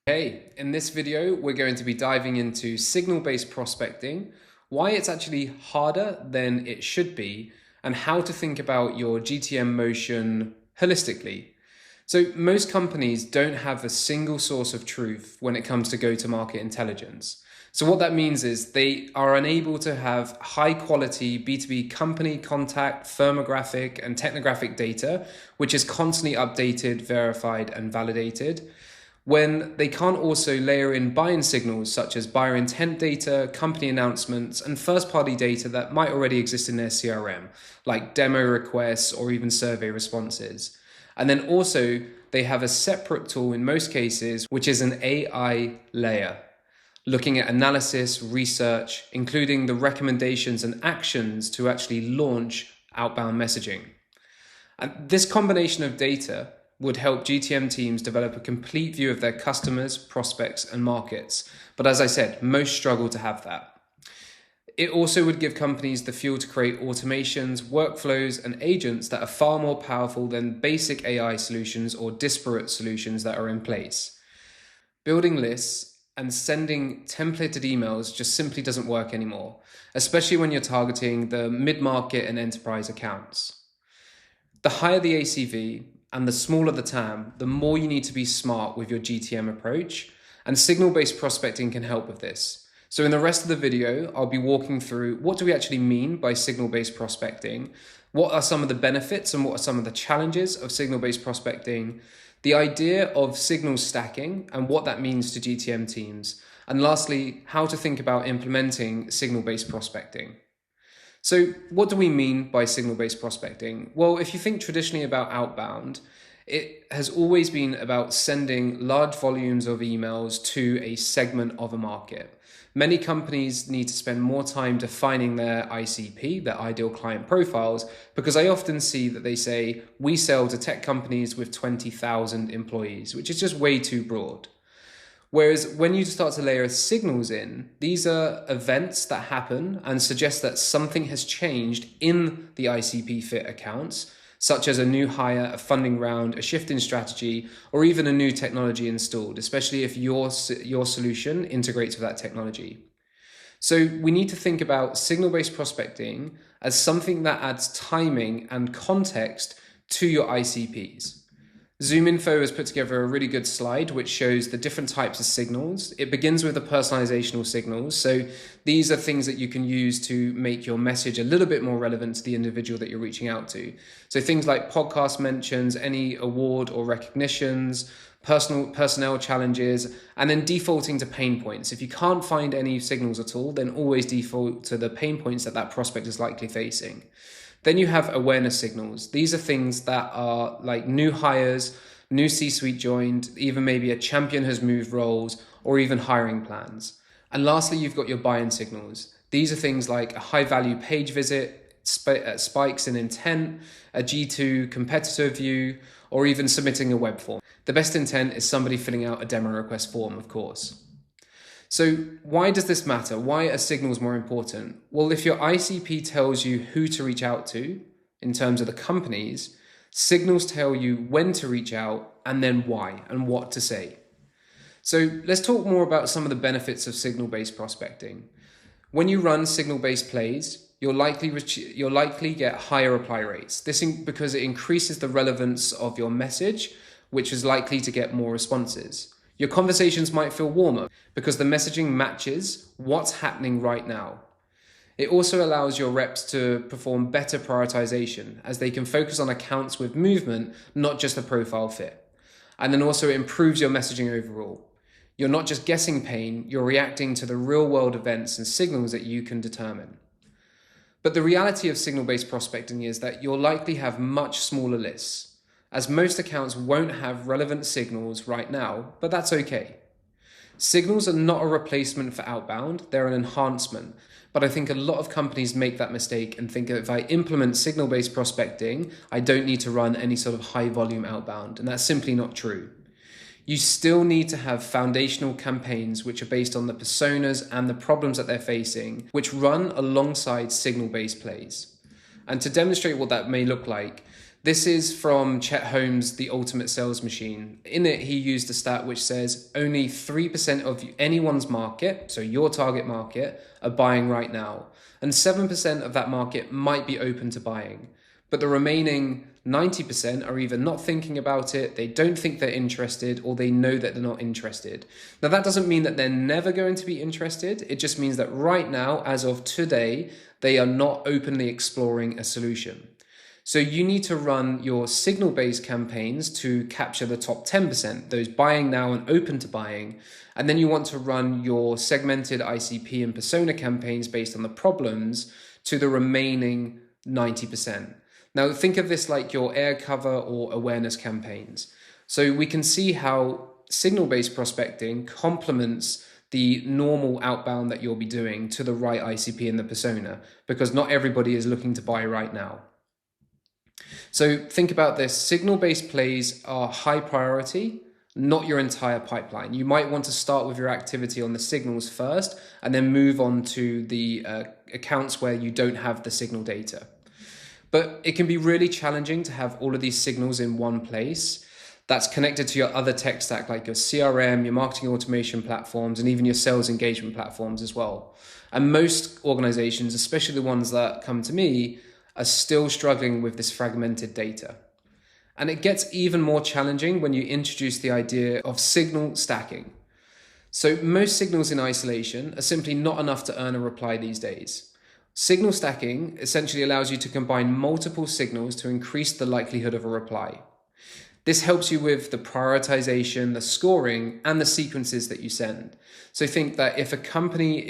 Hey, in this video, we're going to be diving into signal-based prospecting, why it's actually harder than it should be, and how to think about your GTM motion holistically. So most companies don't have a single source of truth when it comes to go-to-market intelligence. So what that means is they are unable to have high quality B2B company contact, firmographic and technographic data, which is constantly updated, verified and validated, when they can't also layer in buy-in signals such as buyer intent data, company announcements, and first-party data that might already exist in their CRM, like demo requests or even survey responses. And then also, they have a separate tool in most cases, which is an AI layer, looking at analysis, research, including the recommendations and actions to actually launch outbound messaging. And this combination of data would help GTM teams develop a complete view of their customers, prospects, and markets. But as I said, most struggle to have that. It also would give companies the fuel to create automations, workflows, and agents that are far more powerful than basic AI solutions or disparate solutions that are in place. Building lists and sending templated emails just simply doesn't work anymore, especially when you're targeting the mid-market and enterprise accounts. The higher the ACV, and the smaller the TAM, the more you need to be smart with your GTM approach, and signal-based prospecting can help with this. So in the rest of the video, I'll be walking through what do we actually mean by signal-based prospecting, what are some of the benefits and what are some of the challenges of signal-based prospecting, the idea of signal stacking and what that means to GTM teams, and lastly, how to think about implementing signal-based prospecting. So what do we mean by signal-based prospecting? Well, if you think traditionally about outbound, it has always been about sending large volumes of emails to a segment of a market. Many companies need to spend more time defining their ICP, their ideal client profiles, because I often see that they say, we sell to tech companies with 20,000 employees, which is just way too broad. Whereas when you start to layer signals in, these are events that happen and suggest that something has changed in the ICP fit accounts, such as a new hire, a funding round, a shift in strategy, or even a new technology installed, especially if your solution integrates with that technology. So we need to think about signal-based prospecting as something that adds timing and context to your ICPs. ZoomInfo has put together a really good slide which shows the different types of signals. It begins with the personalizational signals. So these are things that you can use to make your message a little bit more relevant to the individual that you're reaching out to. So things like podcast mentions, any award or recognitions, personnel challenges, and then defaulting to pain points. If you can't find any signals at all, then always default to the pain points that prospect is likely facing. Then you have awareness signals. These are things that are like new hires, new C-suite joined, even maybe a champion has moved roles, or even hiring plans. And lastly, you've got your buy-in signals. These are things like a high-value page visit, spikes in intent, a G2 competitor view, or even submitting a web form. The best intent is somebody filling out a demo request form, of course. So why does this matter? Why are signals more important? Well, if your ICP tells you who to reach out to in terms of the companies, signals tell you when to reach out and then why and what to say. So let's talk more about some of the benefits of signal-based prospecting. When you run signal-based plays, you'll likely get higher reply rates. This because it increases the relevance of your message, which is likely to get more responses. Your conversations might feel warmer because the messaging matches what's happening right now. It also allows your reps to perform better prioritization as they can focus on accounts with movement, not just a profile fit. And then also it improves your messaging overall. You're not just guessing pain, you're reacting to the real world events and signals that you can determine. But the reality of signal-based prospecting is that you'll likely have much smaller lists, as most accounts won't have relevant signals right now, but that's okay. Signals are not a replacement for outbound, they're an enhancement. But I think a lot of companies make that mistake and think if I implement signal-based prospecting, I don't need to run any sort of high volume outbound, and that's simply not true. You still need to have foundational campaigns which are based on the personas and the problems that they're facing, which run alongside signal-based plays. And to demonstrate what that may look like, This is from Chet Holmes' The Ultimate Sales Machine. In it, he used a stat which says only 3% of anyone's market, so your target market, are buying right now. And 7% of that market might be open to buying. But the remaining 90% are either not thinking about it, they don't think they're interested, or they know that they're not interested. Now, that doesn't mean that they're never going to be interested. It just means that right now, as of today, they are not openly exploring a solution. So you need to run your signal-based campaigns to capture the top 10%, those buying now and open to buying. And then you want to run your segmented ICP and persona campaigns based on the problems to the remaining 90%. Now think of this like your air cover or awareness campaigns. So we can see how signal-based prospecting complements the normal outbound that you'll be doing to the right ICP and the persona, because not everybody is looking to buy right now. So think about this, signal-based plays are high priority, not your entire pipeline. You might want to start with your activity on the signals first and then move on to the accounts where you don't have the signal data. But it can be really challenging to have all of these signals in one place that's connected to your other tech stack, like your CRM, your marketing automation platforms, and even your sales engagement platforms as well. And most organizations, especially the ones that come to me, are still struggling with this fragmented data. And it gets even more challenging when you introduce the idea of signal stacking. So most signals in isolation are simply not enough to earn a reply these days. Signal stacking essentially allows you to combine multiple signals to increase the likelihood of a reply. This helps you with the prioritization, the scoring, and the sequences that you send. So think that if a company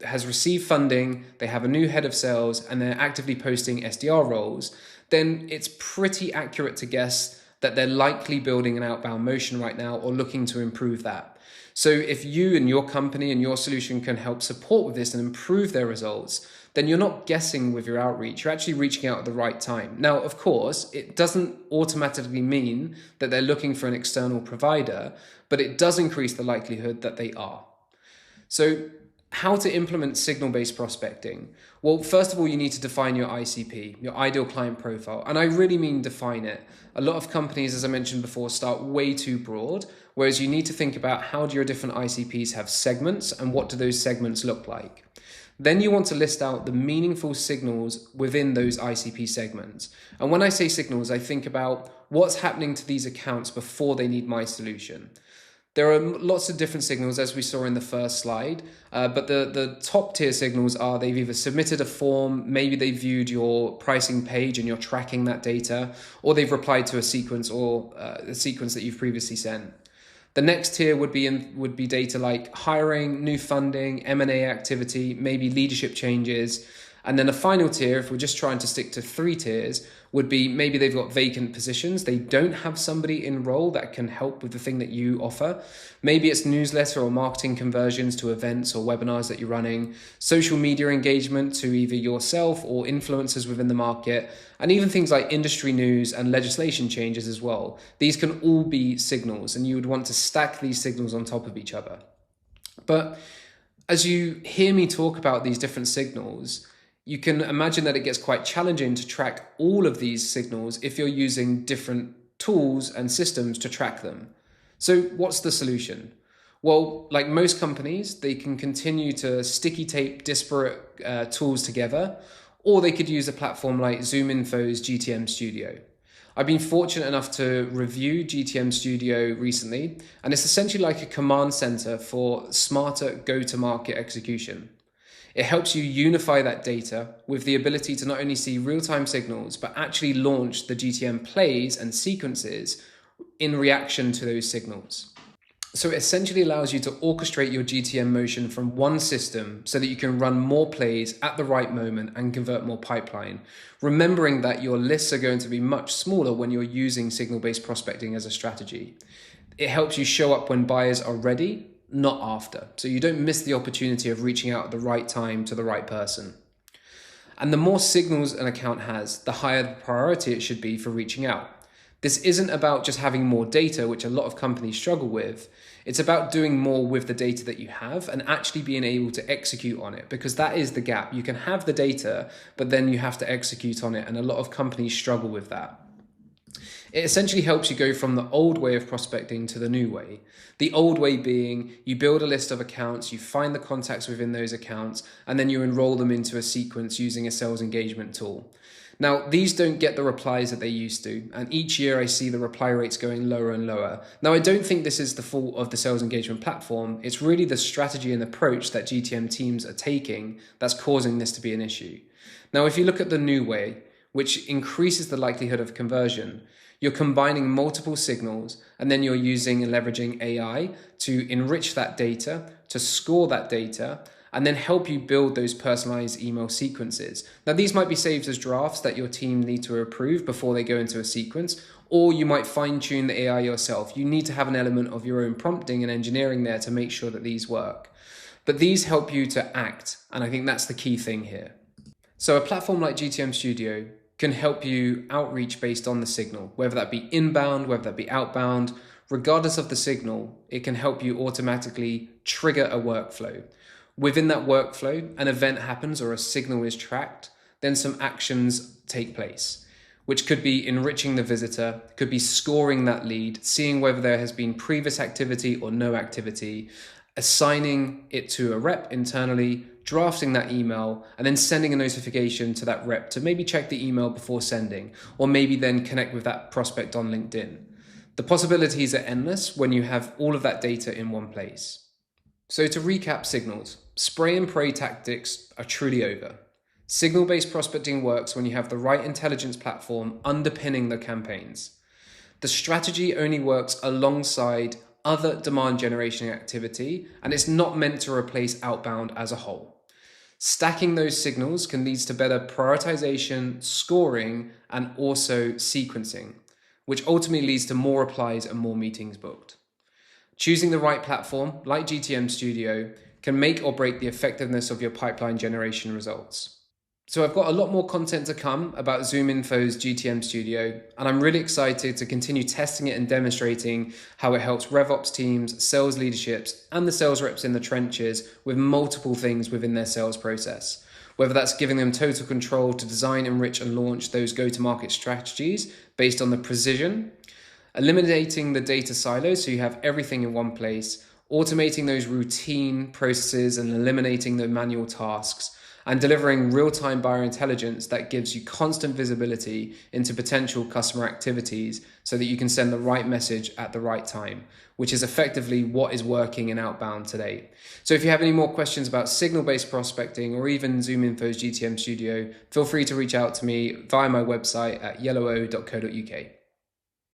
has received funding, they have a new head of sales, and they're actively posting SDR roles, then it's pretty accurate to guess that they're likely building an outbound motion right now or looking to improve that. So if you and your company and your solution can help support with this and improve their results, then you're not guessing with your outreach, you're actually reaching out at the right time. Now, of course, it doesn't automatically mean that they're looking for an external provider, but it does increase the likelihood that they are. So how to implement signal-based prospecting? Well, first of all, you need to define your ICP, your ideal client profile. And I really mean define it. A lot of companies, as I mentioned before, start way too broad, whereas you need to think about how do your different ICPs have segments and what do those segments look like. Then you want to list out the meaningful signals within those ICP segments. And when I say signals, I think about what's happening to these accounts before they need my solution. There are lots of different signals, as we saw in the first slide, but the top tier signals are they've either submitted a form, maybe they viewed your pricing page and you're tracking that data, or they've replied to a sequence or a sequence that you've previously sent. The next tier would be data like hiring, new funding, M&A activity, maybe leadership changes. And then a final tier, if we're just trying to stick to 3 tiers, would be maybe they've got vacant positions. They don't have somebody in role that can help with the thing that you offer. Maybe it's newsletter or marketing conversions to events or webinars that you're running, social media engagement to either yourself or influencers within the market, and even things like industry news and legislation changes as well. These can all be signals, and you would want to stack these signals on top of each other. But as you hear me talk about these different signals, you can imagine that it gets quite challenging to track all of these signals if you're using different tools and systems to track them. So what's the solution? Well, like most companies, they can continue to sticky tape disparate tools together, or they could use a platform like ZoomInfo's GTM Studio. I've been fortunate enough to review GTM Studio recently, and it's essentially like a command center for smarter go-to-market execution. It helps you unify that data with the ability to not only see real-time signals, but actually launch the GTM plays and sequences in reaction to those signals. So it essentially allows you to orchestrate your GTM motion from one system so that you can run more plays at the right moment and convert more pipeline. Remembering that your lists are going to be much smaller when you're using signal-based prospecting as a strategy. It helps you show up when buyers are ready, not after. So you don't miss the opportunity of reaching out at the right time to the right person. And the more signals an account has, the higher the priority it should be for reaching out. This isn't about just having more data, which a lot of companies struggle with. It's about doing more with the data that you have and actually being able to execute on it, because that is the gap. You can have the data, but then you have to execute on it. And a lot of companies struggle with that. It essentially helps you go from the old way of prospecting to the new way. The old way being you build a list of accounts, you find the contacts within those accounts, and then you enroll them into a sequence using a sales engagement tool. Now, these don't get the replies that they used to, and each year I see the reply rates going lower and lower. Now, I don't think this is the fault of the sales engagement platform. It's really the strategy and approach that GTM teams are taking that's causing this to be an issue. Now, if you look at the new way, which increases the likelihood of conversion, you're combining multiple signals, and then you're using and leveraging AI to enrich that data, to score that data, and then help you build those personalized email sequences. Now, these might be saved as drafts that your team need to approve before they go into a sequence, or you might fine tune the AI yourself. You need to have an element of your own prompting and engineering there to make sure that these work. But these help you to act, and I think that's the key thing here. So a platform like GTM Studio can help you outreach based on the signal, whether that be inbound, whether that be outbound. Regardless of the signal, it can help you automatically trigger a workflow. Within that workflow, an event happens or a signal is tracked, then some actions take place, which could be enriching the visitor, could be scoring that lead, seeing whether there has been previous activity or no activity, assigning it to a rep internally, drafting that email, and then sending a notification to that rep to maybe check the email before sending, or maybe then connect with that prospect on LinkedIn. The possibilities are endless when you have all of that data in one place. So to recap signals, spray and pray tactics are truly over. Signal-based prospecting works when you have the right intelligence platform underpinning the campaigns. The strategy only works alongside other demand generation activity, and it's not meant to replace outbound as a whole. Stacking those signals can lead to better prioritization, scoring, and also sequencing, which ultimately leads to more replies and more meetings booked. Choosing the right platform, like GTM Studio, can make or break the effectiveness of your pipeline generation results. So I've got a lot more content to come about ZoomInfo's GTM Studio, and I'm really excited to continue testing it and demonstrating how it helps RevOps teams, sales leaderships, and the sales reps in the trenches with multiple things within their sales process. Whether that's giving them total control to design, enrich, and launch those go-to-market strategies based on the precision, eliminating the data silos so you have everything in one place, automating those routine processes and eliminating the manual tasks, and delivering real-time buyer intelligence that gives you constant visibility into potential customer activities so that you can send the right message at the right time, which is effectively what is working in outbound today. So if you have any more questions about signal-based prospecting or even ZoomInfo's GTM Studio, feel free to reach out to me via my website at yellowo.co.uk.